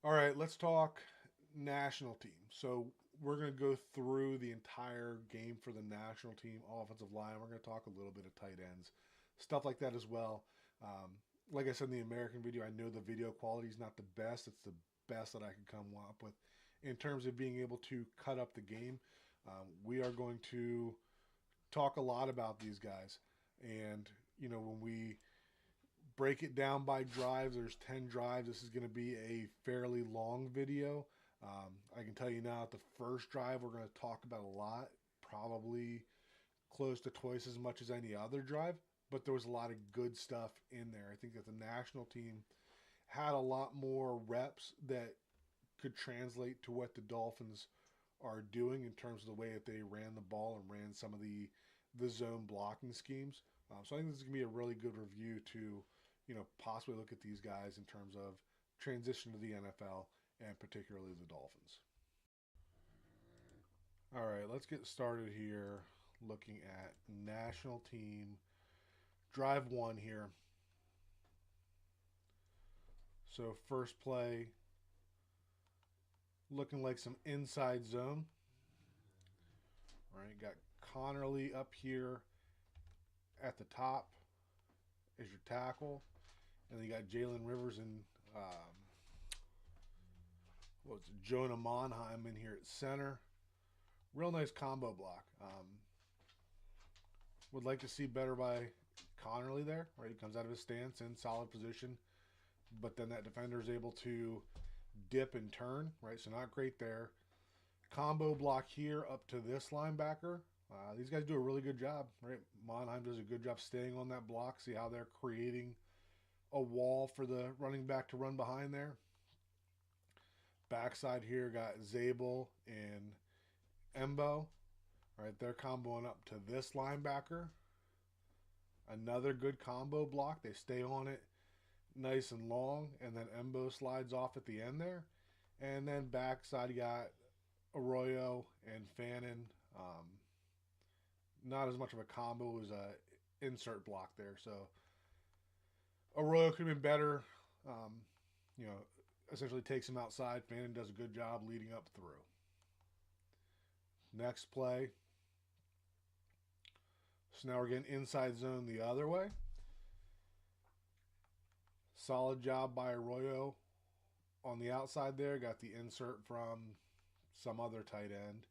All right, let's talk national team. So we're going to go through the entire game for the national team, offensive line. We're going to talk a little bit of tight ends, stuff like that as well. Like I said in the American video, I know the video quality is not the best. It's the best that I could come up with in terms of being able to cut up the game. We are going to talk a lot about these guys, and when we break it down by drives. There's 10 drives. This is going to be a fairly long video. I can tell you now, at the first drive, we're going to talk about a lot, probably close to twice as much as any other drive. But there was a lot of good stuff in there. I think that the national team had a lot more reps that could translate to what the Dolphins are doing in terms of the way that they ran the ball and ran some of the zone blocking schemes. So I think this is going to be a really good review to, possibly look at these guys in terms of transition to the NFL and particularly the Dolphins. All right, let's get started here looking at national team drive one here. So first play looking like some inside zone. All right, got Connerly up here at the top as your tackle, and then you got Jalen Rivers and what's Jonah Monheim in here at center. Real nice combo block. Would like to see better by Connerly there. Right, he comes out of his stance in solid position, but then that defender is able to dip and turn. Right, so not great there. Combo block here up to this linebacker. These guys do a really good job, right? Monheim does a good job staying on that block. See how they're creating a wall for the running back to run behind there. Backside here got Zabel and Embo. Right, they're comboing up to this linebacker. Another good combo block. They stay on it nice and long, and then Embo slides off at the end there. And then backside you got Arroyo and Fannin. Not as much of a combo as a insert block there. So Arroyo could have been better. Um, you know, Essentially takes him outside. Fannin does a good job leading up through. Next play. So now we're getting inside zone the other way. Solid job by Arroyo on the outside there. Got the insert from some other tight end.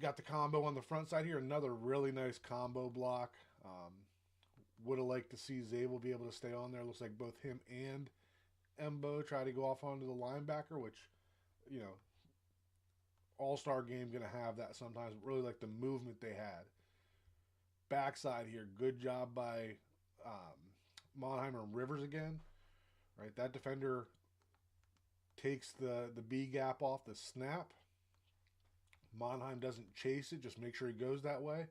Got the combo on the front side here. Another really nice combo block. Would have liked to see Zabel be able to stay on there. Looks like both him and Embo try to go off onto the linebacker, which, you know, all-star game going to have that sometimes. Really like the movement they had. Backside here, good job by Monheim and Rivers again. Right, that defender takes the B gap off the snap. Monheim doesn't chase it, just make sure he goes that way.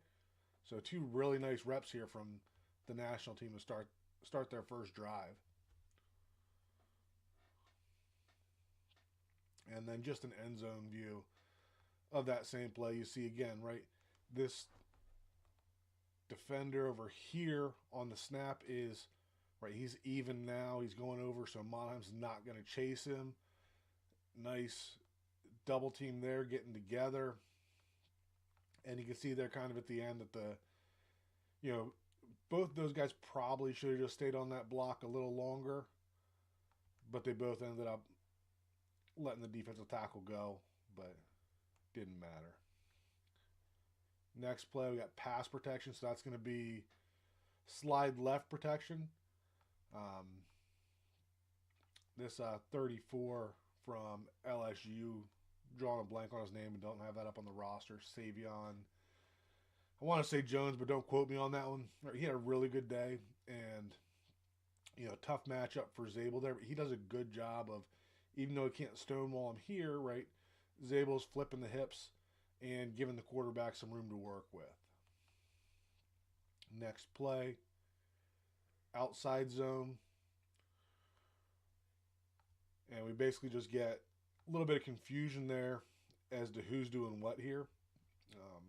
So two really nice reps here from the national team to start their first drive. And then just an end zone view of that same play. You see again, right? This defender over here on the snap is right. He's even now. He's going over, so Monheim's not going to chase him. Nice double team there, getting together. And you can see there kind of at the end that you know, both those guys probably should have just stayed on that block a little longer, but they both ended up letting the defensive tackle go, but didn't matter. Next play, we got pass protection, so that's going to be slide left protection. Um, this 34 from LSU, drawing a blank on his name and don't have that up on the roster. Savion, I want to say Jones, but don't quote me on that one. He had a really good day, and tough matchup for Zabel there. But he does a good job of, even though he can't stonewall him here, right? Zabel's flipping the hips and giving the quarterback some room to work with. Next play, outside zone. And we basically just get a little bit of confusion there as to who's doing what here. Um,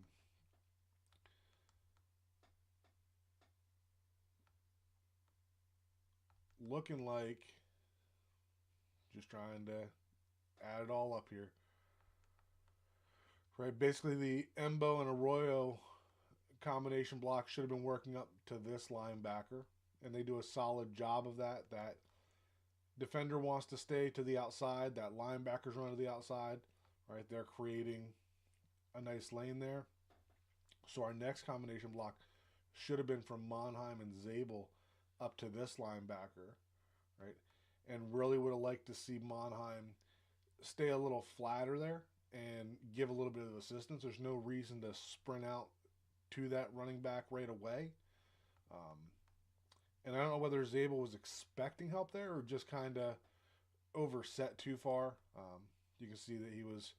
Looking like, Just trying to add it all up here. Right, basically the Embo and Arroyo combination block should have been working up to this linebacker, and they do a solid job of that. That defender wants to stay to the outside, that linebacker's run to the outside, right? They're creating a nice lane there. So our next combination block should have been from Monheim and Zabel up to this linebacker, right? And really would have liked to see Monheim stay a little flatter there and give a little bit of assistance. There's no reason to sprint out to that running back right away. Um, and I don't know whether Zabel was expecting help there or just kind of overset too far. You can see that he was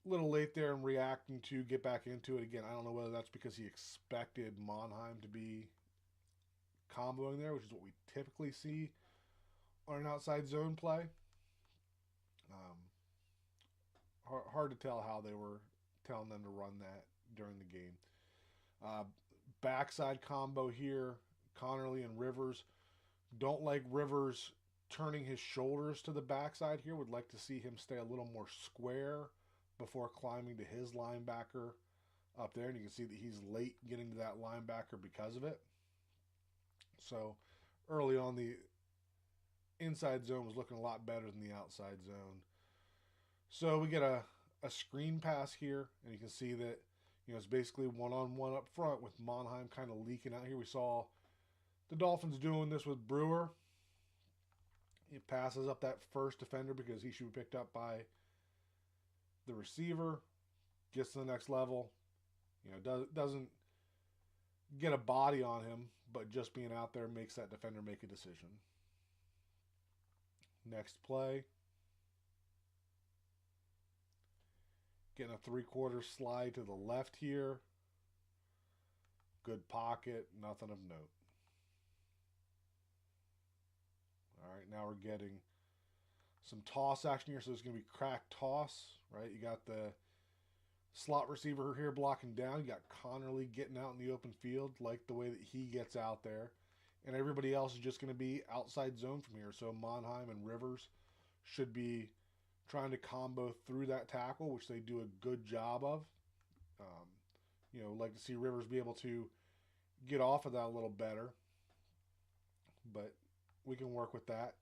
a little late there in reacting to get back into it again. I don't know whether that's because he expected Monheim to be comboing there, which is what we typically see on an outside zone play. Hard to tell how they were telling them to run that during the game. Uh, Backside combo here, Connerly and Rivers. Don't like Rivers turning his shoulders to the backside here. Would like to see him stay a little more square before climbing to his linebacker up there. And you can see that he's late getting to that linebacker because of it. So early on, the inside zone was looking a lot better than the outside zone. So we get a screen pass here, and you can see that it's basically one-on-one up front with Monheim kind of leaking out here. We saw the Dolphins doing this with Brewer. He passes up that first defender because he should be picked up by the receiver, gets to the next level, doesn't get a body on him, but just being out there makes that defender make a decision. Next play. Getting a 3/4 slide to the left here. Good pocket, nothing of note. All right, now we're getting some toss action here. So it's going to be crack toss, right? You got the slot receiver here blocking down. You got Connerly getting out in the open field, like the way that he gets out there. And everybody else is just going to be outside zone from here. So Monheim and Rivers should be trying to combo through that tackle, which they do a good job of. Like to see Rivers be able to get off of that a little better. But we can work with that.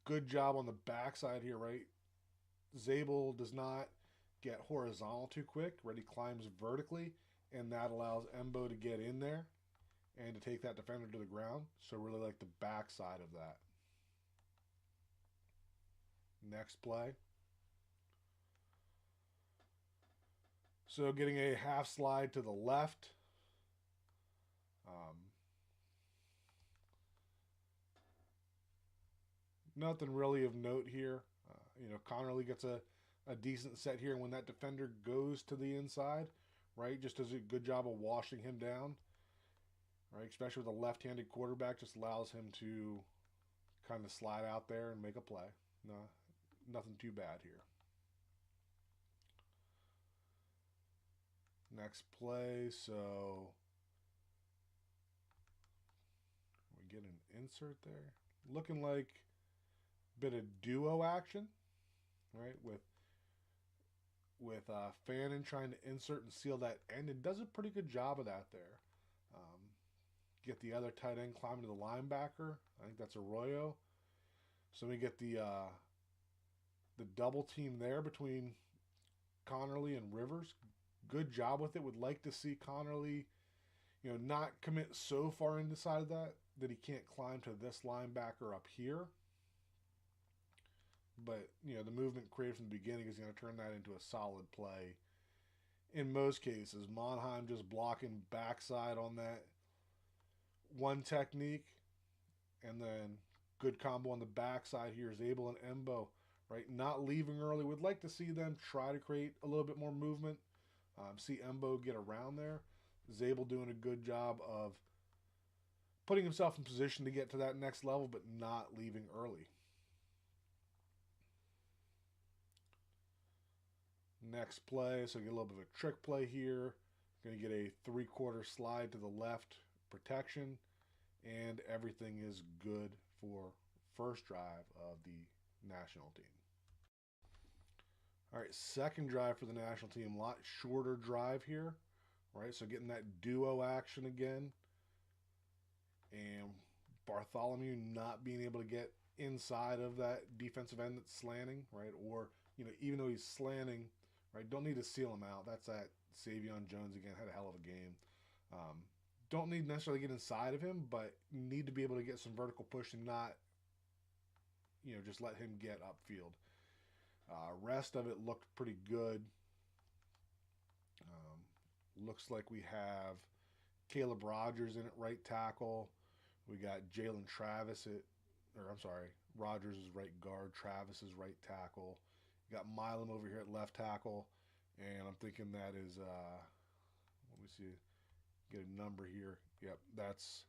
Good job on the backside here, right? Zabel does not get horizontal too quick, right? He climbs vertically, and that allows Embo to get in there and to take that defender to the ground. So really like the backside of that. Next play. So getting a half slide to the left. Nothing really of note here. Connerly gets a decent set here. And when that defender goes to the inside, right, just does a good job of washing him down. Right, especially with a left-handed quarterback, just allows him to kind of slide out there and make a play. No, nothing too bad here. Next play, so we get an insert there. Looking like a bit of duo action, right? With Fannin trying to insert and seal that end. It does a pretty good job of that there. Get the other tight end climbing to the linebacker. I think that's Arroyo. So we get the double team there between Connerly and Rivers. Good job with it. Would like to see Connerly, not commit so far inside of that he can't climb to this linebacker up here. But, the movement created from the beginning is going to turn that into a solid play. In most cases, Monheim just blocking backside on that one technique, and then good combo on the backside here is Zabel and Embo, right? Not leaving early. Would like to see them try to create a little bit more movement. See Embo get around there. Zabel doing a good job of putting himself in position to get to that next level, but not leaving early. Next play, so get a little bit of a trick play here. Going to get a 3/4 slide to the left protection, and everything is good for first drive of the national team. All right, second drive for the national team, a lot shorter drive here, right? So getting that duo action again, and Bartholomew not being able to get inside of that defensive end that's slanting, right? Or, even though he's slanting, right, don't need to seal him out. That's that Savion Jones again, had a hell of a game. Don't need necessarily get inside of him, but need to be able to get some vertical push and not, just let him get upfield. Rest of it looked pretty good. Looks like we have Caleb Rogers in at right tackle. We got Jalen Travis Rogers is right guard. Travis is right tackle. You got Milam over here at left tackle. And I'm thinking that is, let me see, get a number here. Yep, that's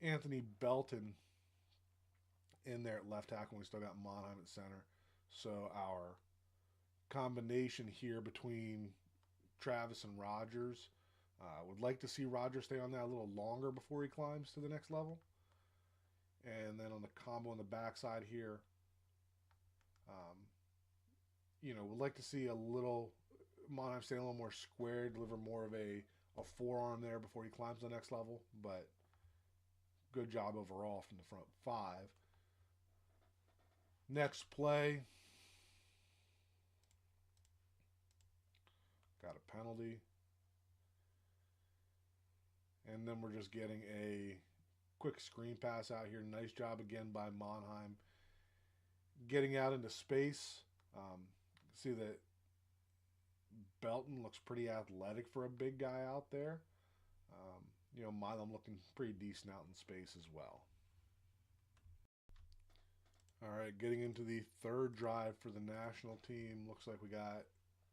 Anthony Belton in there at left tackle. We still got Monheim at center. So our combination here between Travis and Rogers, would like to see Rogers stay on that a little longer before he climbs to the next level. And then on the combo on the backside here, would like to see a little Monheim stay a little more squared, deliver more of a forearm there before he climbs to the next level. But good job overall from the front five. Next play. Got a penalty. And then we're just getting a quick screen pass out here. Nice job again by Monheim. Getting out into space. See that Belton looks pretty athletic for a big guy out there. Milam looking pretty decent out in space as well. All right, getting into the third drive for the national team. Looks like we got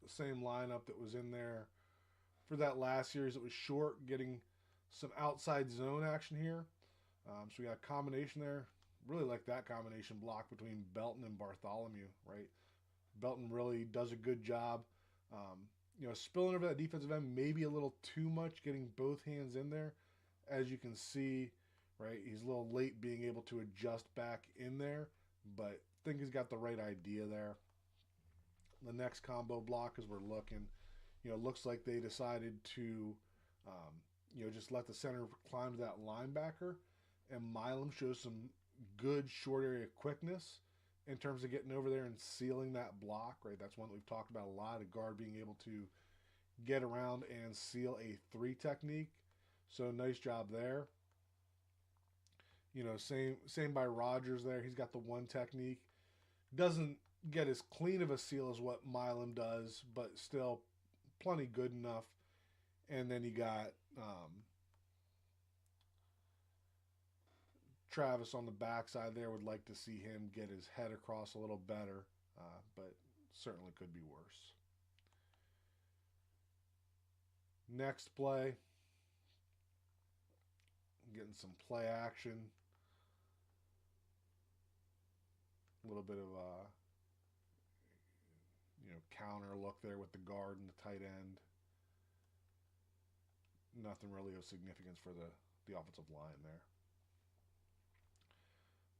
the same lineup that was in there for that last series. It was short, getting some outside zone action here. So we got a combination there. Really like that combination block between Belton and Bartholomew, right? Belton really does a good job. Spilling over that defensive end, maybe a little too much, getting both hands in there. As you can see, right, he's a little late being able to adjust back in there, but I think he's got the right idea there. The next combo block, as we're looking, looks like they decided to, just let the center climb to that linebacker, and Milam shows some good short area quickness in terms of getting over there and sealing that block, right? That's one that we've talked about a lot, a guard being able to get around and seal a 3 technique. So nice job there. Same by Rogers there. He's got the 1 technique. Doesn't get as clean of a seal as what Milam does, but still plenty good enough. And then you got Travis on the backside there. Would like to see him get his head across a little better, but certainly could be worse. Next play. Getting some play action. A little bit of a counter look there with the guard and the tight end. Nothing really of significance for the offensive line there.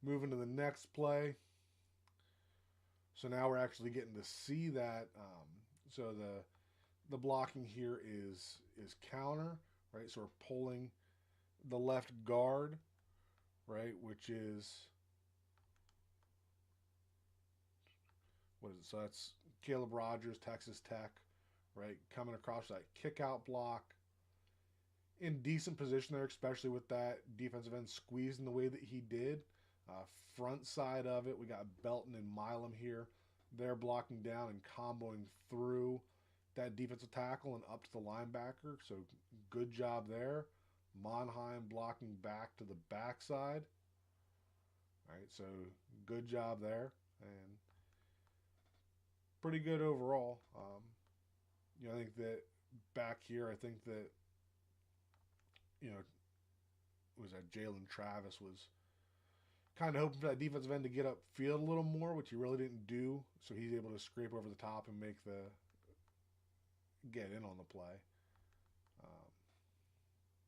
Moving to the next play. So now we're actually getting to see that. So the blocking here is counter, right? So we're pulling the left guard, right, which is, what is it? So that's Caleb Rogers, Texas Tech, right, coming across that kick out block. In decent position there, especially with that defensive end squeezing the way that he did. Front side of it, we got Belton and Milam here. They're blocking down and comboing through that defensive tackle and up to the linebacker. So good job there. Monheim blocking back to the backside. All right, so good job there. And pretty good overall. I think that back here, I think that, was that Jalen Travis was kind of hoping for that defensive end to get upfield a little more, which he really didn't do. So he's able to scrape over the top and get in on the play.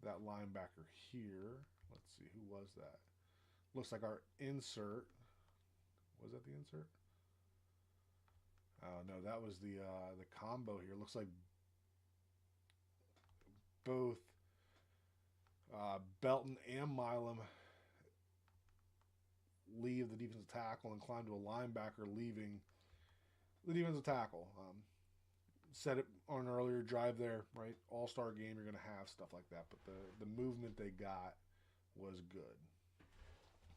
That linebacker here, let's see, who was that? Looks like our insert, was that the insert? No, that was the combo here. Looks like both Belton and Milam leave the defensive tackle and climb to a linebacker, leaving the defensive tackle. Said it on an earlier drive there, right? All star game, you're going to have stuff like that, but the movement they got was good.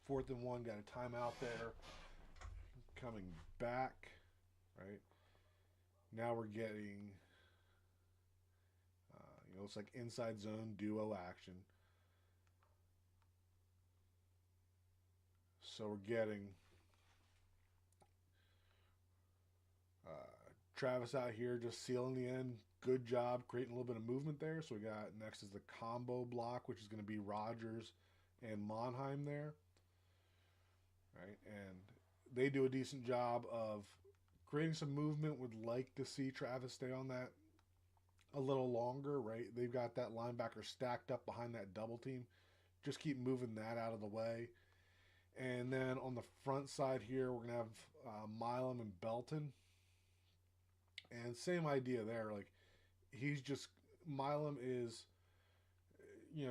4th and 1, got a timeout there. Coming back, right? Now we're getting, it's like inside zone duo action. So we're getting Travis out here just sealing the end. Good job creating a little bit of movement there. So we got next is the combo block, which is going to be Rogers and Monheim there. Right? And they do a decent job of creating some movement. Would like to see Travis stay on that a little longer, right? They've got that linebacker stacked up behind that double team. Just keep moving that out of the way. And then on the front side here, we're going to have Milam and Belton. And same idea there. Like, he's just, Milam is,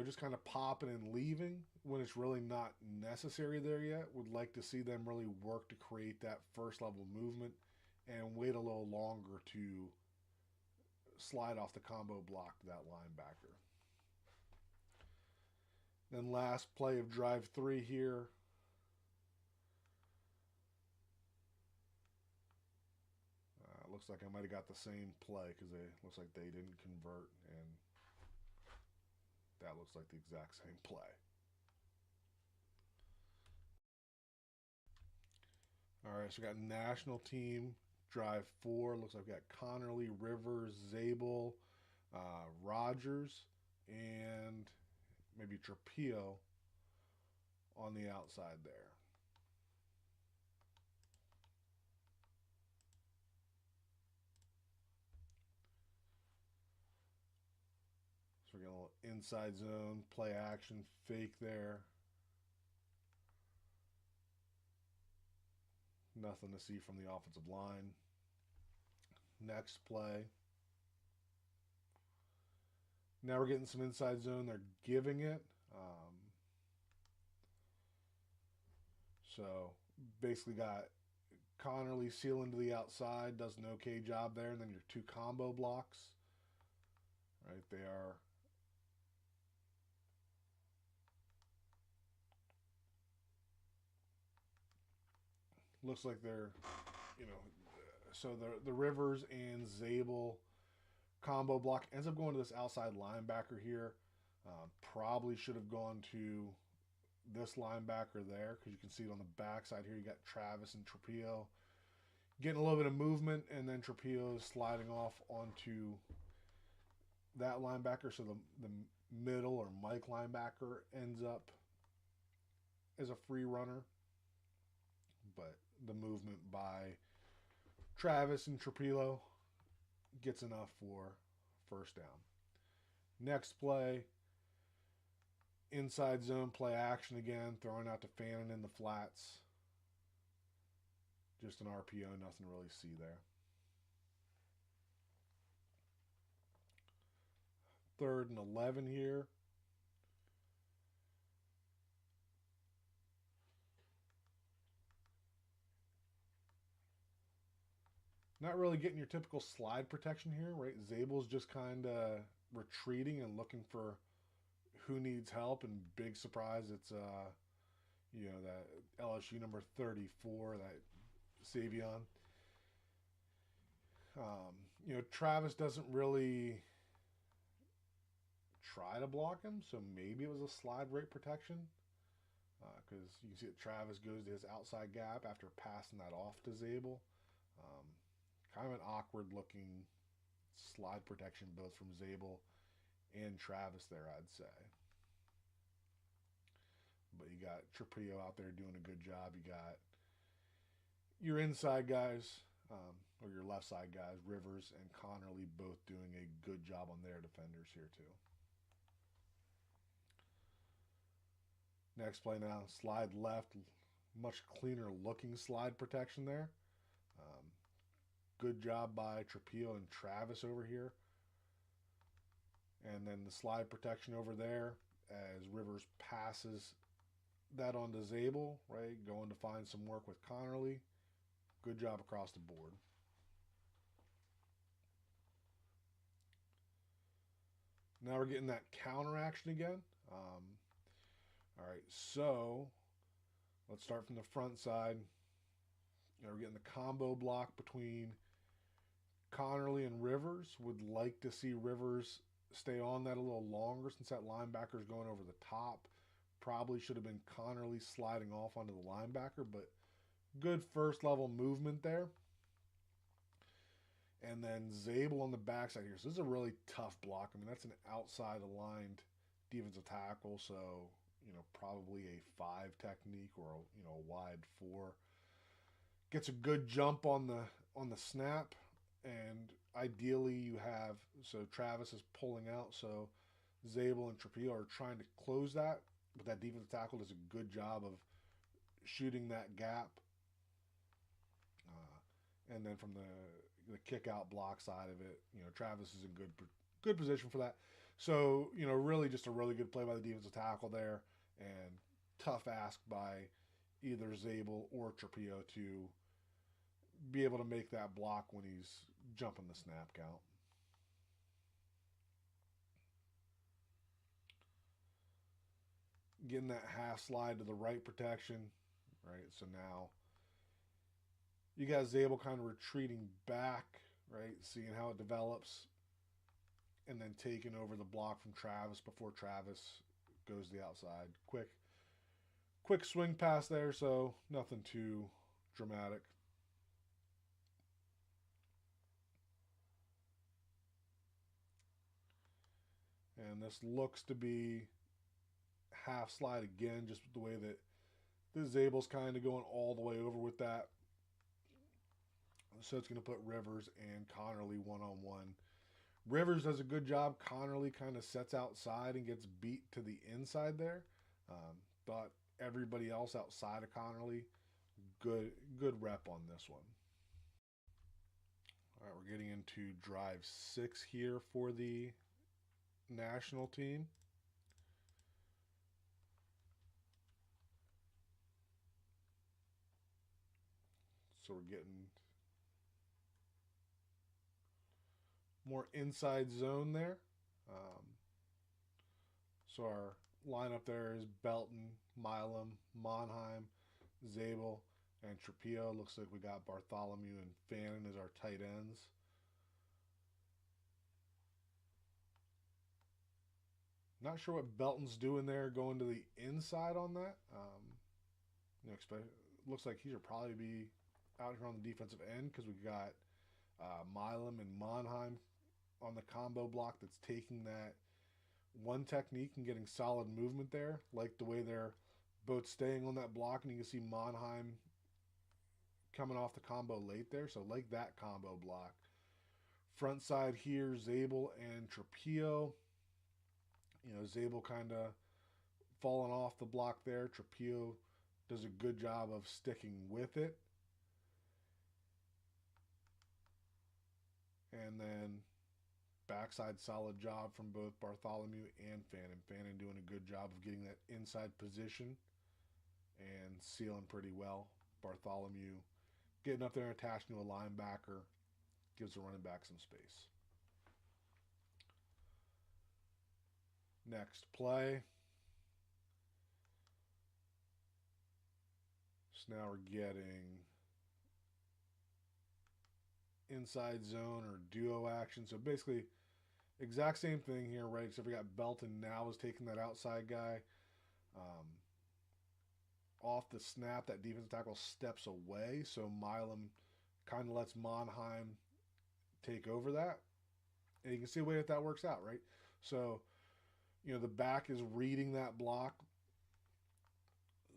just kind of popping and leaving when it's really not necessary there yet. Would like to see them really work to create that first level movement and wait a little longer to slide off the combo block to that linebacker. Then last play of drive 3 here. Looks like I might have got the same play because it looks like they didn't convert, and that looks like the exact same play. All right, so we got national team drive 4. Looks like we got Connerly, Rivers, Zabel, Rogers, and maybe Trapillo on the outside there. So we're getting a little inside zone, play action, fake there. Nothing to see from the offensive line. Next play. Now we're getting some inside zone. They're giving it. So basically got Connerly sealing to the outside, does an okay job there, and then your 2 combo blocks. Right, they are looks like they're, so the Rivers and Zabel combo block ends up going to this outside linebacker here. Probably should have gone to this linebacker there because you can see it on the backside here. You got Travis and Trapillo getting a little bit of movement, and then Trapillo is sliding off onto that linebacker. So the middle or Mike linebacker ends up as a free runner, but the movement by Travis and Trapillo gets enough for first down. Next play, inside zone play action again, throwing out to Fannin in the flats. Just an RPO, nothing to really see there. 3rd and 11 here. Not really getting your typical slide protection here, right? Zabel's just kind of retreating and looking for who needs help, and big surprise, it's that LSU number 34, that Savion. Travis doesn't really try to block him, so maybe it was a slide rate protection because you can see that Travis goes to his outside gap after passing that off to Zabel. Kind of an awkward looking slide protection both from Zabel and Travis there, I'd say. But you got Trapillo out there doing a good job. You got your inside guys, or your left side guys, Rivers and Connerly, both doing a good job on their defenders here too. Next play now, slide left, much cleaner looking slide protection there. Um, Good job by Trapillo and Travis over here. And then the slide protection over there as Rivers passes that on to Zabel, right? Going to find some work with Connerly. Good job across the board. Now we're getting that counter action again. All right, so let's start from the front side. We're getting the combo block between Connerly and Rivers. Would like to see Rivers stay on that a little longer since that linebacker's going over the top. Probably should have been Connerly sliding off onto the linebacker, but good first level movement there. And then Zabel on the backside here. So this is a really tough block. I mean, that's an outside aligned defensive tackle. So, probably a 5 technique or a wide 4. Gets a good jump on the snap. And ideally you have, so Travis is pulling out. So Zabel and Trapillo are trying to close that. But that defensive tackle does a good job of shooting that gap. And then from the kick out block side of it, Travis is in good position for that. So, really just a really good play by the defensive tackle there, and tough ask by either Zabel or Trapillo to be able to make that block when he's jumping the snap count. Getting that half slide to the right protection, right? So now you got Zabel kind of retreating back, right? Seeing how it develops, and then taking over the block from Travis before Travis goes to the outside. Quick swing pass there, so nothing too dramatic. And this looks to be half slide again, just the way that the Zabel's kind of going all the way over with that. So it's going to put Rivers and Connerly one-on-one. Rivers does a good job. Connerly kind of sets outside and gets beat to the inside there. But everybody else outside of Connerly, good rep on this one. All right, we're getting into drive 6 here for the national team. So we're getting more inside zone there. So our lineup there is Belton, Milam, Monheim, Zabel, and Trapillo. Looks like we got Bartholomew and Fannin as our tight ends. Not sure what Belton's doing there, going to the inside on that. Looks like he should probably be out here on the defensive end because we got Milam and Monheim on the combo block that's taking that one technique and getting solid movement there. Like the way they're both staying on that block, and you can see Monheim coming off the combo late there. So like that combo block. Front side here, Zabel and Trapillo. Zabel kind of falling off the block there. Trapillo does a good job of sticking with it. And then backside solid job from both Bartholomew and Fannin. Fannin doing a good job of getting that inside position and sealing pretty well. Bartholomew getting up there and attaching to a linebacker, gives the running back some space. Next play. So now we're getting inside zone or duo action. So basically, exact same thing here, right? Except we got Belton now is taking that outside guy. Off the snap, that defensive tackle steps away. So Milam kind of lets Monheim take over that. And you can see the way that works out, right? So, the back is reading that block.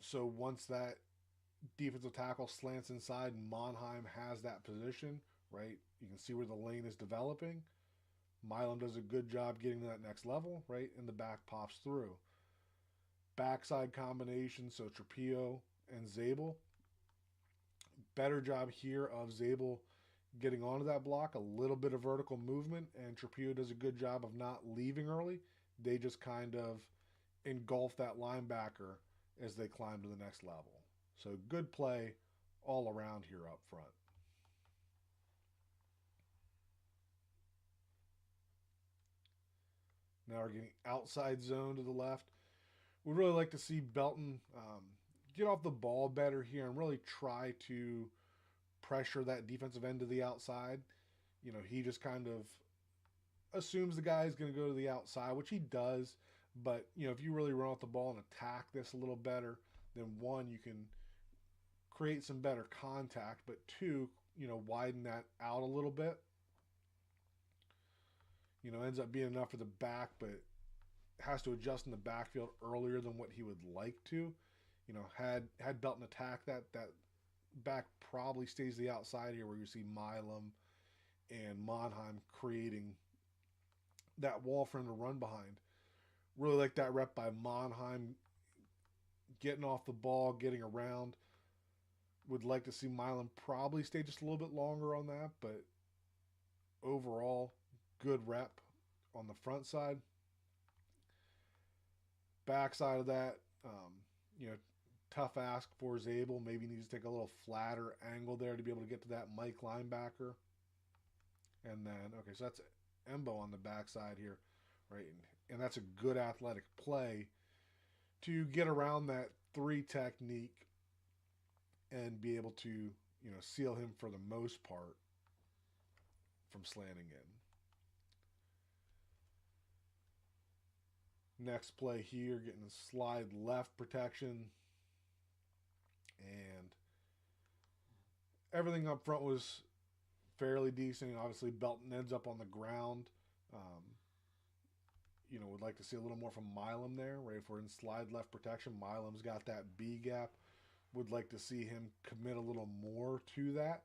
So once that defensive tackle slants inside, Monheim has that position, right? You can see where the lane is developing. Milam does a good job getting to that next level, right? And the back pops through. backside combination, so Trapio and Zabel. Better job here of Zabel getting onto that block, a little bit of vertical movement, and Trapio does a good job of not leaving early. They just kind of engulf that linebacker as they climb to the next level. So good play all around here up front. Now we're getting outside zone to the left. We'd really like to see Belton get off the ball better here and really try to pressure that defensive end to the outside. You know, he just kind of assumes the guy is going to go to the outside, which he does. But, you know, if you really run off the ball and attack this a little better, then one, you can create some better contact, but two, you know, widen that out a little bit. You know, ends up being enough for the back, but has to adjust in the backfield earlier than what he would like to. You know, had Belton attack that back probably stays the outside here, where you see Milam and Monheim creating that wall for him to run behind. Really like that rep by Monheim, getting off the ball, getting around. Would like to see Milam probably stay just a little bit longer on that, but overall, good rep on the front side. Back side of that, you know, tough ask for Zabel. Maybe needs to take a little flatter angle there to be able to get to that Mike linebacker. And then, okay, so that's Embo on the backside here, right? And that's a good athletic play to get around that three technique and be able to, you know, seal him for the most part from slanting in. Next play here, getting a slide left protection. And everything up front was fairly decent. Obviously, Belton ends up on the ground. You know, would like to see a little more from Milam there, right? If we're in slide left protection, Milam's got that B gap. Would like to see him commit a little more to that.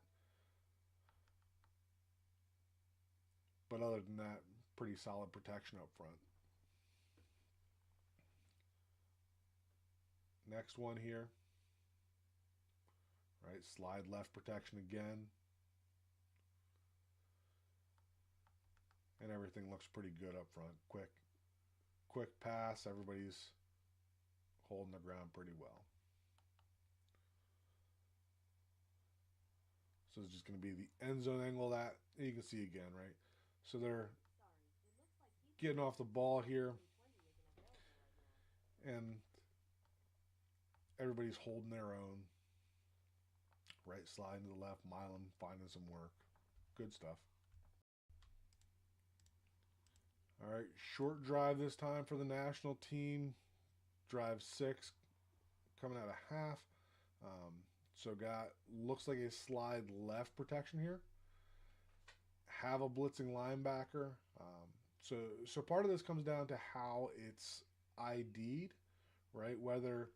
But other than that, pretty solid protection up front. Next one here. Right, slide left protection again. And everything looks pretty good up front. Quick pass. Everybody's holding the ground pretty well. So it's just going to be the end zone angle of that. And you can see again, right? So they're getting off the ball here. And everybody's holding their own. Right, sliding to the left. Milam finding some work. Good stuff. All right, short drive this time for the national team. Drive 6 coming out of half. So got, looks like a slide left protection here. Have a blitzing linebacker. So part of this comes down to how it's ID'd, right? Whether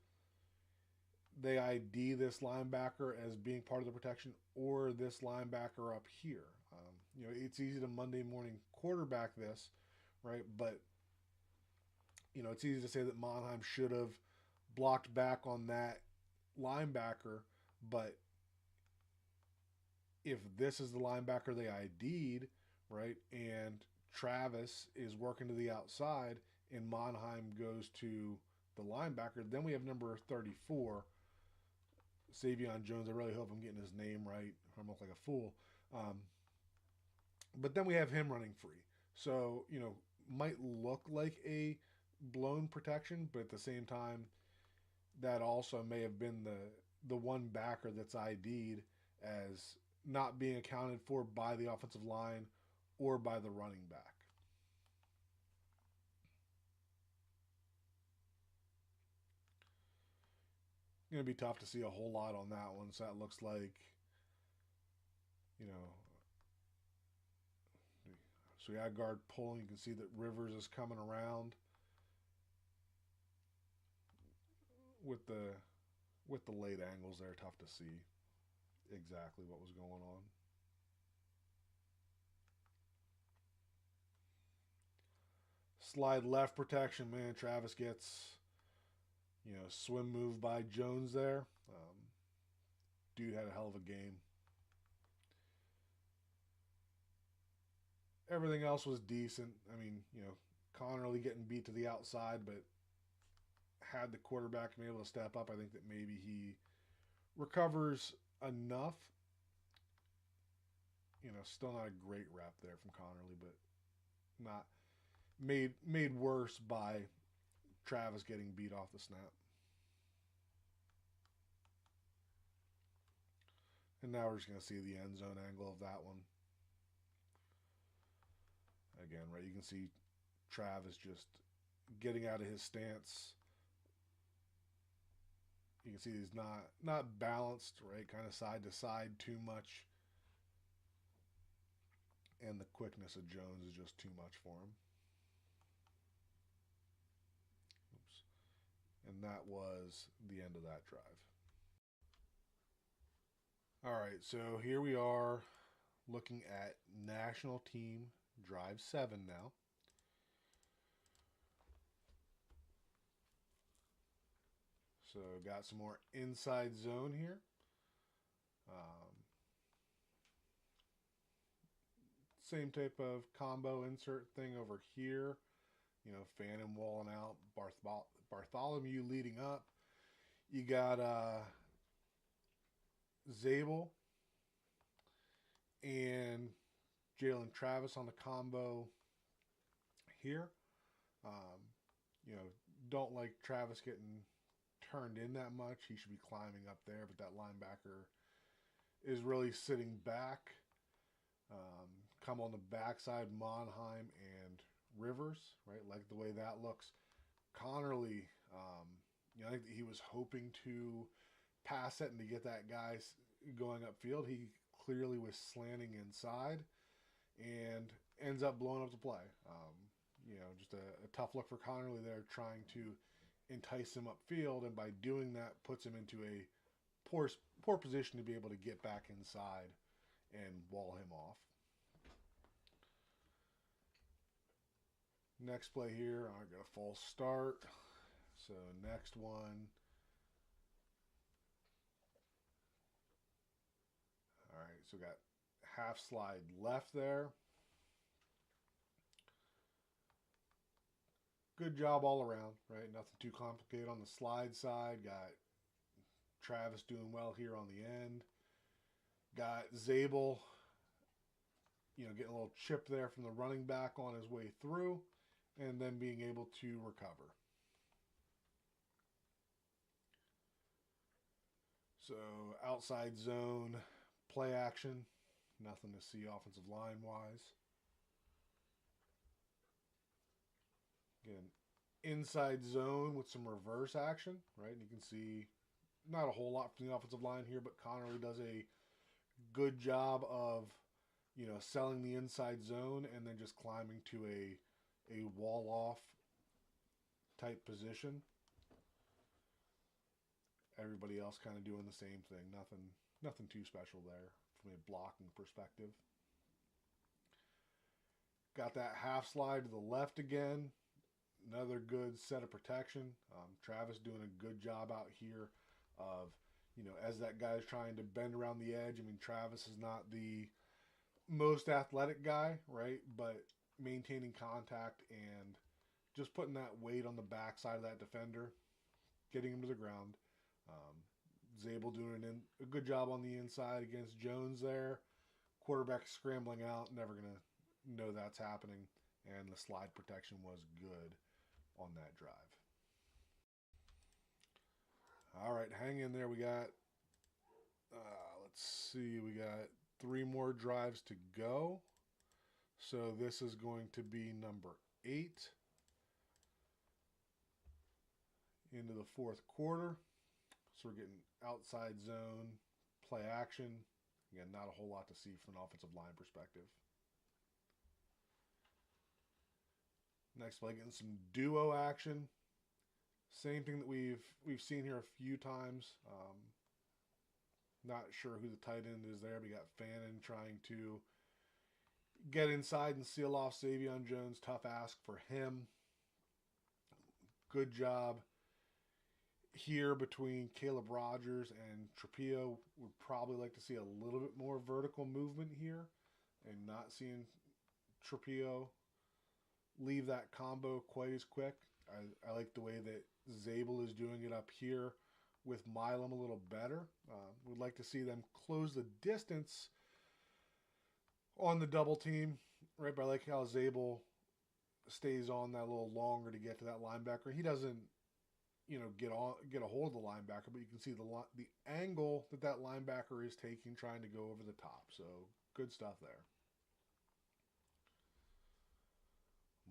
they ID this linebacker as being part of the protection or this linebacker up here. You know, it's easy to Monday morning quarterback this, right? But, you know, it's easy to say that Monheim should have blocked back on that linebacker, but if this is the linebacker they ID'd, right, and Travis is working to the outside and Monheim goes to the linebacker, then we have number 34, Savion Jones. I really hope I'm getting his name right. I'm look like a fool. But then we have him running free. So, you know, might look like a blown protection, but at the same time, that also may have been the one backer that's ID'd as not being accounted for by the offensive line or by the running back. Going to be tough to see a whole lot on that one. So that looks like, you know, so we had guard pulling. You can see that Rivers is coming around with the late angles there. Tough to see exactly what was going on. Slide left protection, man. Travis gets Swim move by Jones there. Dude had a hell of a game. Everything else was decent. I mean, Connerly getting beat to the outside, but had the quarterback been able to step up, I think that maybe he recovers enough. Still not a great rep there from Connerly, but not made worse by Travis getting beat off the snap. And now we're just going to see the end zone angle of that one. Again, right, you can see Travis just getting out of his stance. You can see he's not balanced, right? Kind of side to side too much. And the quickness of Jones is just too much for him. Oops. And that was the end of that drive. All right, so here we are looking at national team drive 7 now. So got some more inside zone here. Same type of combo insert thing over here. Phantom walling out, Bartholomew leading up. You got Zabel and Jalen Travis on the combo here. Don't like Travis getting turned in that much. He should be climbing up there, but that linebacker is really sitting back. Come on the backside, Monheim and Rivers, right? Like the way that looks. Connerly, I think he was hoping to pass it and to get that guy going upfield. He clearly was slanting inside and ends up blowing up the play. Just a tough look for Connerly there, trying to entice him upfield, and by doing that, puts him into a poor position to be able to get back inside and wall him off. Next play here, I got a false start. So next one. All right, so got half slide left there. Good job all around, right? Nothing too complicated on the slide side. Got Travis doing well here on the end. Got Zabel, getting a little chip there from the running back on his way through, and then being able to recover. So outside zone, play action, nothing to see offensive line wise. Again, inside zone with some reverse action, right? And you can see not a whole lot from the offensive line here, but Connerly does a good job of, selling the inside zone and then just climbing to a wall off type position. Everybody else kind of doing the same thing. Nothing too special there from a blocking perspective. Got that half slide to the left again. Another good set of protection. Travis doing a good job out here of, as that guy's trying to bend around the edge. I mean, Travis is not the most athletic guy, right? But maintaining contact and just putting that weight on the backside of that defender, getting him to the ground. Zabel doing a good job on the inside against Jones there. Quarterback scrambling out, never going to know that's happening. And the slide protection was good on that drive. All right, hang in there. We got, let's see, we got 3 more drives to go. So this is going to be number 8 into the 4th quarter. So we're getting outside zone, play action. Again, not a whole lot to see from an offensive line perspective. Next play, getting some duo action. Same thing that we've seen here a few times. Not sure who the tight end is there. We got Fannin trying to get inside and seal off Savion Jones. Tough ask for him. Good job here between Caleb Rogers and Trapillo. Would probably like to see a little bit more vertical movement here and not seeing Trapillo leave that combo quite as quick. I like the way that Zabel is doing it up here with Milam a little better. Would like to see them close the distance on the double team, right? But I like how Zabel stays on that a little longer to get to that linebacker. He doesn't, get a hold of the linebacker, but you can see the angle that that linebacker is taking, trying to go over the top. So good stuff there.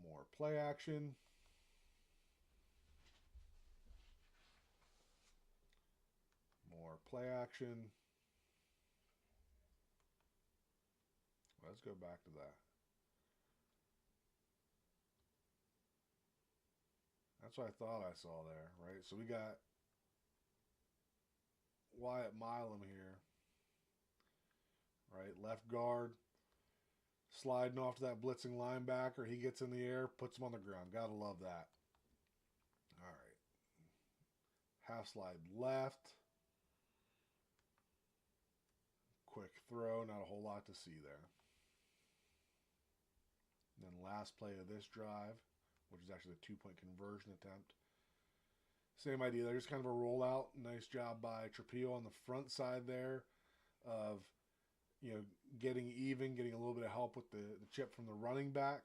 More play action. More play action. Let's go back to that. That's what I thought I saw there, right? So we got Wyatt Milam here, right? Left guard, sliding off to that blitzing linebacker. He gets in the air, puts him on the ground. Gotta love that. All right. Half slide left. Quick throw, not a whole lot to see there. And then last play of this drive, which is actually the 2-point conversion attempt. Same idea. There's kind of a rollout. Nice job by Trapillo on the front side there of, getting even, getting a little bit of help with the chip from the running back.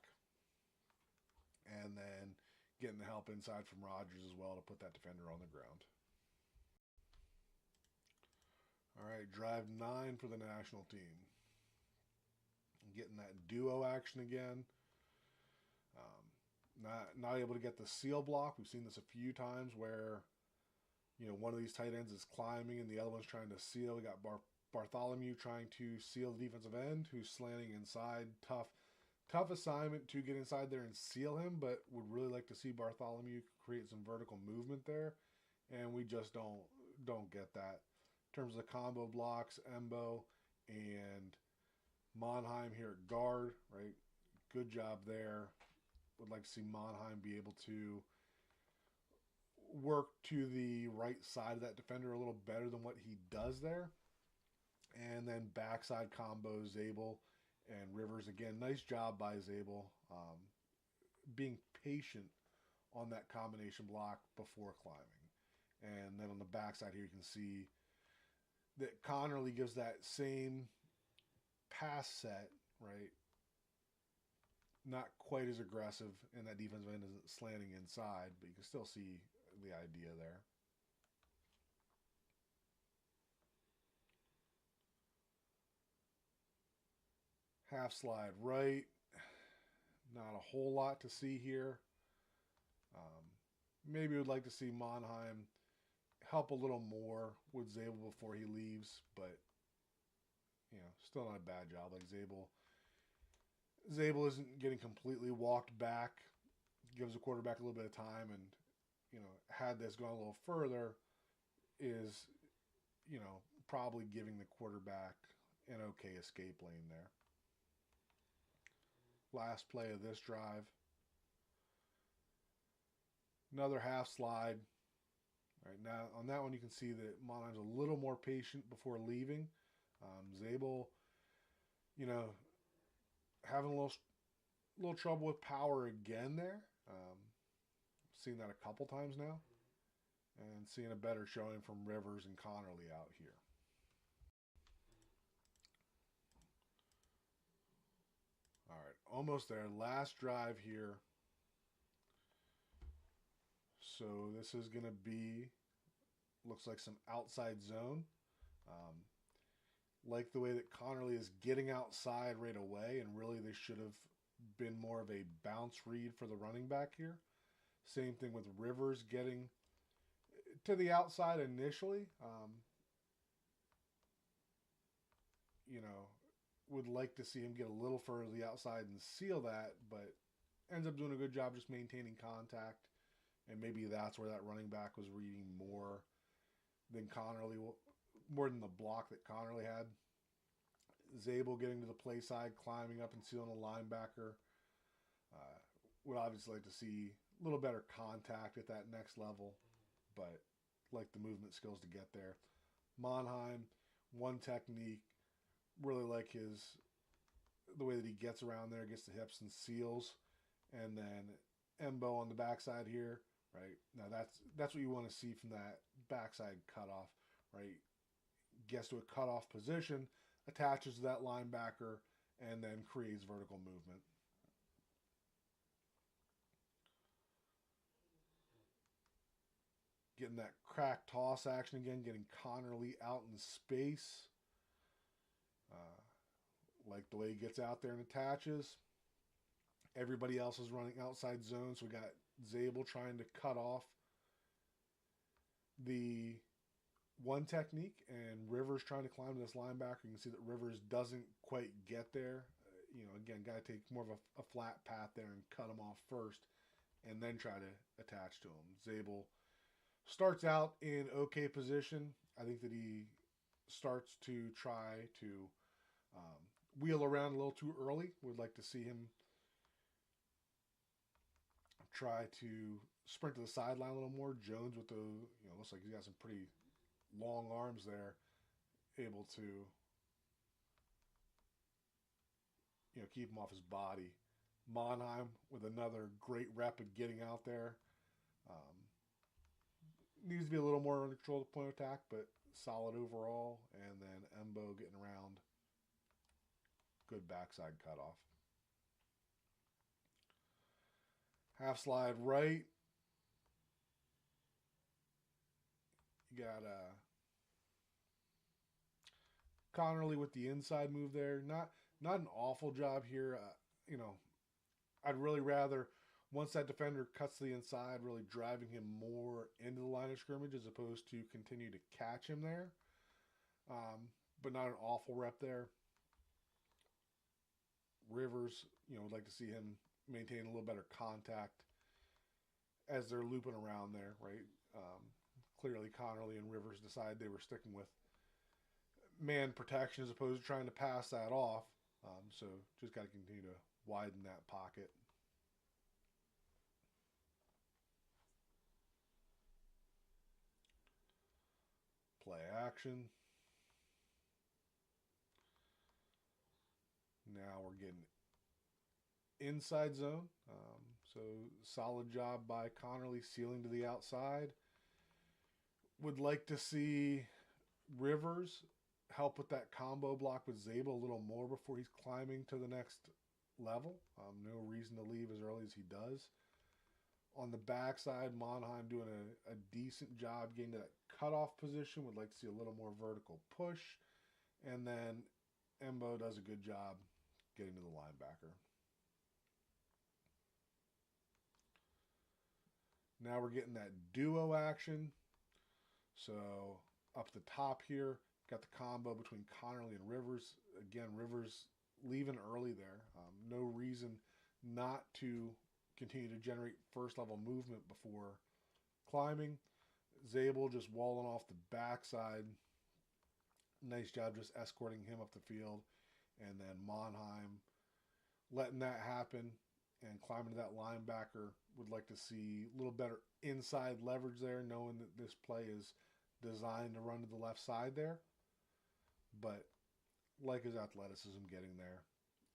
And then getting the help inside from Rogers as well to put that defender on the ground. All right, drive 9 for the national team. Getting that duo action again. Not able to get the seal block. We've seen this a few times where, one of these tight ends is climbing and the other one's trying to seal. We got Bartholomew trying to seal the defensive end, who's slanting inside. Tough assignment to get inside there and seal him, but would really like to see Bartholomew create some vertical movement there, and we just don't get that. In terms of the combo blocks, Embo and Monheim here at guard, right? Good job there. Would like to see Monheim be able to work to the right side of that defender a little better than what he does there. And then backside combo, Zabel and Rivers. Again, nice job by Zabel. Being patient on that combination block before climbing. And then on the backside here, you can see that Connerly gives that same pass set, right? Not quite as aggressive, and that defensive end isn't slanting inside, but you can still see the idea there. Half slide right. Not a whole lot to see here. Maybe would like to see Monheim help a little more with Zabel before he leaves, but still not a bad job. Like Zabel isn't getting completely walked back. Gives the quarterback a little bit of time, and had this gone a little further, is probably giving the quarterback an okay escape lane there. Last play of this drive. Another half slide. All right, now on that one you can see that Monheim's a little more patient before leaving. Zabel, having a little trouble with power again there. Seen that a couple times now. And seeing a better showing from Rivers and Connerly out here. All right, almost there. Last drive here. So this is going to be, looks like some outside zone. Like the way that Connerly is getting outside right away, and really this should have been more of a bounce read for the running back here. Same thing with Rivers getting to the outside initially. Would like to see him get a little further to the outside and seal that, but ends up doing a good job just maintaining contact. And maybe that's where that running back was reading more than Connerly, more than the block that Connerly had. Zabel getting to the play side, climbing up and sealing a linebacker. Would obviously like to see a little better contact at that next level, but like the movement skills to get there. Monheim, one technique, really like the way that he gets around there, gets the hips and seals, and then Embo on the backside here, right? Now that's what you want to see from that backside cutoff, right? Gets to a cutoff position, attaches to that linebacker, and then creates vertical movement. Getting that crack toss action again, getting Connerly out in space. Uh, like the way he gets out there and attaches. Everybody else is running outside zone, so we got Zabel trying to cut off the one technique, and Rivers trying to climb this linebacker. You can see that Rivers doesn't quite get there. Again, got to take more of a flat path there and cut him off first, and then try to attach to him. Zabel starts out in okay position. I think that he starts to try to wheel around a little too early. Would like to see him try to sprint to the sideline a little more. Jones with looks like he's got some pretty long arms there, able to keep him off his body. Monheim with another great rep of getting out there. Needs to be a little more under control of the point of attack, but solid overall. And then Embo getting around. Good backside cutoff. Half slide right. You got Connerly with the inside move there. Not an awful job here. I'd really rather, once that defender cuts to the inside, really driving him more into the line of scrimmage as opposed to continue to catch him there. But not an awful rep there. Rivers, would like to see him maintain a little better contact as they're looping around there, right? Clearly, Connerly and Rivers decided they were sticking with man protection as opposed to trying to pass that off. So just got to continue to widen that pocket. Play action. Now we're getting inside zone. So solid job by Connerly sealing to the outside. Would like to see Rivers help with that combo block with Zabel a little more before he's climbing to the next level. No reason to leave as early as he does. On the backside, Monheim doing a decent job getting to that cutoff position. Would like to see a little more vertical push. And then Embo does a good job getting to the linebacker. Now we're getting that duo action. So up the top here, got the combo between Connerly and Rivers. Again, Rivers leaving early there. No reason not to continue to generate first level movement before climbing. Zabel just walling off the backside. Nice job just escorting him up the field. And then Monheim letting that happen and climbing to that linebacker. Would like to see a little better inside leverage there, knowing that this play is designed to run to the left side there. But like his athleticism getting there.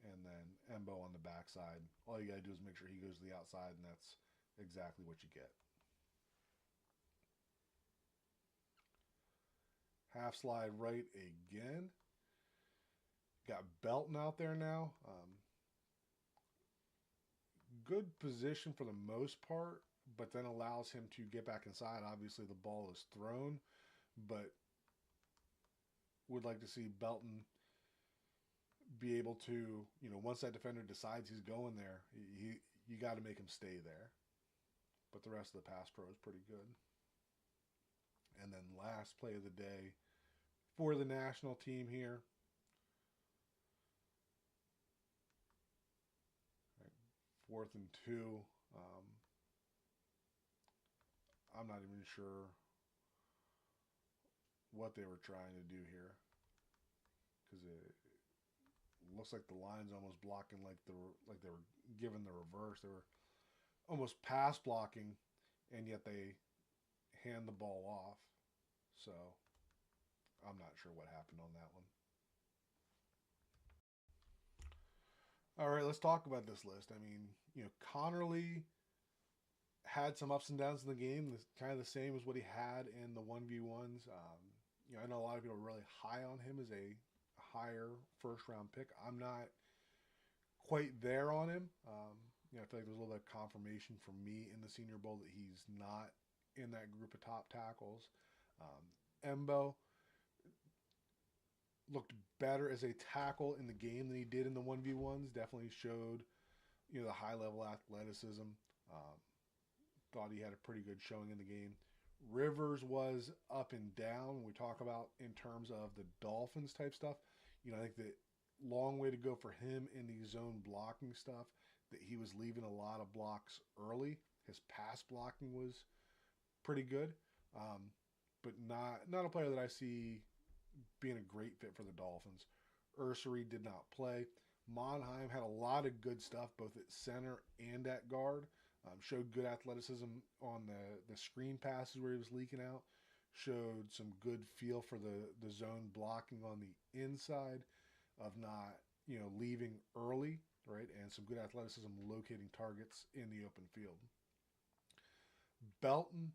And then Embo on the backside. All you got to do is make sure he goes to the outside, and that's exactly what you get. Half slide right again. Got Belton out there now. Good position for the most part, but then allows him to get back inside. Obviously, the ball is thrown, but would like to see Belton be able to, once that defender decides he's going there, you got to make him stay there. But the rest of the pass pro is pretty good. And then last play of the day for the national team here. Right, 4th and 2. I'm not even sure what they were trying to do here, because it looks like the line's almost blocking like they were given the reverse. They were almost pass blocking, and yet they hand the ball off. So I'm not sure what happened on that one. All right, let's talk about this list. I mean, Connerly had some ups and downs in the game, kind of the same as what he had in the 1v1s. I know a lot of people are really high on him as a higher first round pick. I'm not quite there on him. I feel like there's a little bit of confirmation for me in the Senior Bowl that he's not in that group of top tackles. Embo looked better as a tackle in the game than he did in the 1v1s. Definitely showed, the high level athleticism. Thought he had a pretty good showing in the game. Rivers was up and down when we talk about in terms of the Dolphins type stuff. I think that long way to go for him in the zone blocking stuff, that he was leaving a lot of blocks early. His pass blocking was pretty good, but not a player that I see being a great fit for the Dolphins. Ursery did not play. Monheim had a lot of good stuff both at center and at guard. Showed good athleticism on the screen passes where he was leaking out. Showed some good feel for the zone blocking on the inside of not, leaving early, right? And some good athleticism locating targets in the open field. Belton,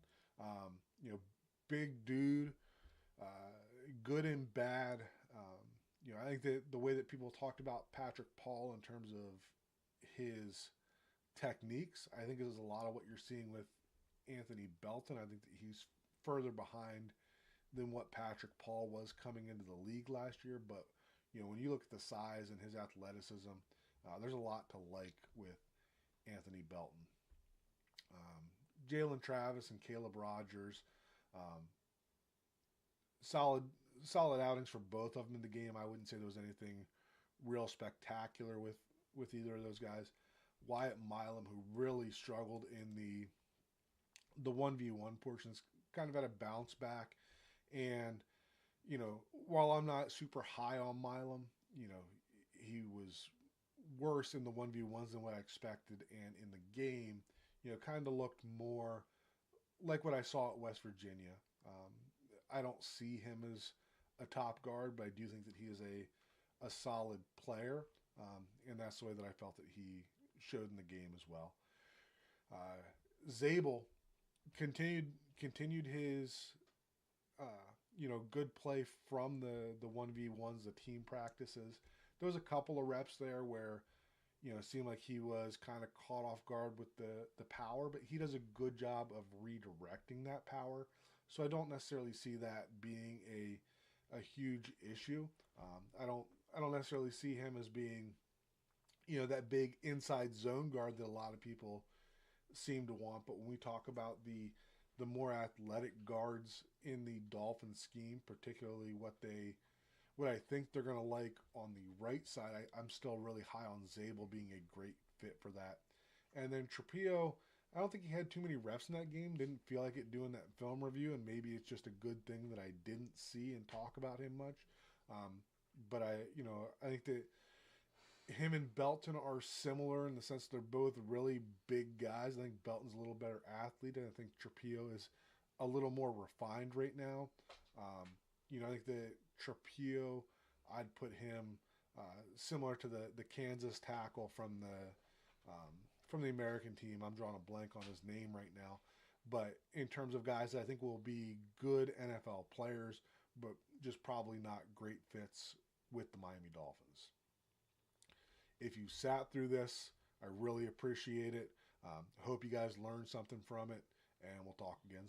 big dude, good and bad. I think that the way that people talked about Patrick Paul in terms of his techniques, I think is a lot of what you're seeing with Anthony Belton. I think that he's further behind than what Patrick Paul was coming into the league last year. But, when you look at the size and his athleticism, there's a lot to like with Anthony Belton. Jalen Travis and Caleb Rogers, solid outings for both of them in the game. I wouldn't say there was anything real spectacular with either of those guys. Wyatt Milam, who really struggled in the 1v1 portions, kind of had a bounce back. And, while I'm not super high on Milam, he was worse in the 1v1s than what I expected. And in the game, kind of looked more like what I saw at West Virginia. I don't see him as a top guard, but I do think that he is a solid player. And that's the way that I felt that he showed in the game as well. Zabel continued his good play from the 1v1s, the team practices. There was a couple of reps there where it seemed like he was kind of caught off guard with the power, but he does a good job of redirecting that power. So I don't necessarily see that being a huge issue. I don't necessarily see him as being that big inside zone guard that a lot of people seem to want. But when we talk about the more athletic guards in the Dolphins scheme, particularly what I think they're going to like on the right side, I'm still really high on Zabel being a great fit for that. And then Trapio, I don't think he had too many reps in that game. Didn't feel like it doing that film review, and maybe it's just a good thing that I didn't see and talk about him much. But I think that him and Belton are similar in the sense they're both really big guys. I think Belton's a little better athlete, and I think Trapio is a little more refined right now. I think that Trapio, I'd put him similar to the Kansas tackle from the American team. I'm drawing a blank on his name right now. But in terms of guys that I think will be good NFL players, but just probably not great fits with the Miami Dolphins. If you sat through this, I really appreciate it. Hope you guys learned something from it, and we'll talk again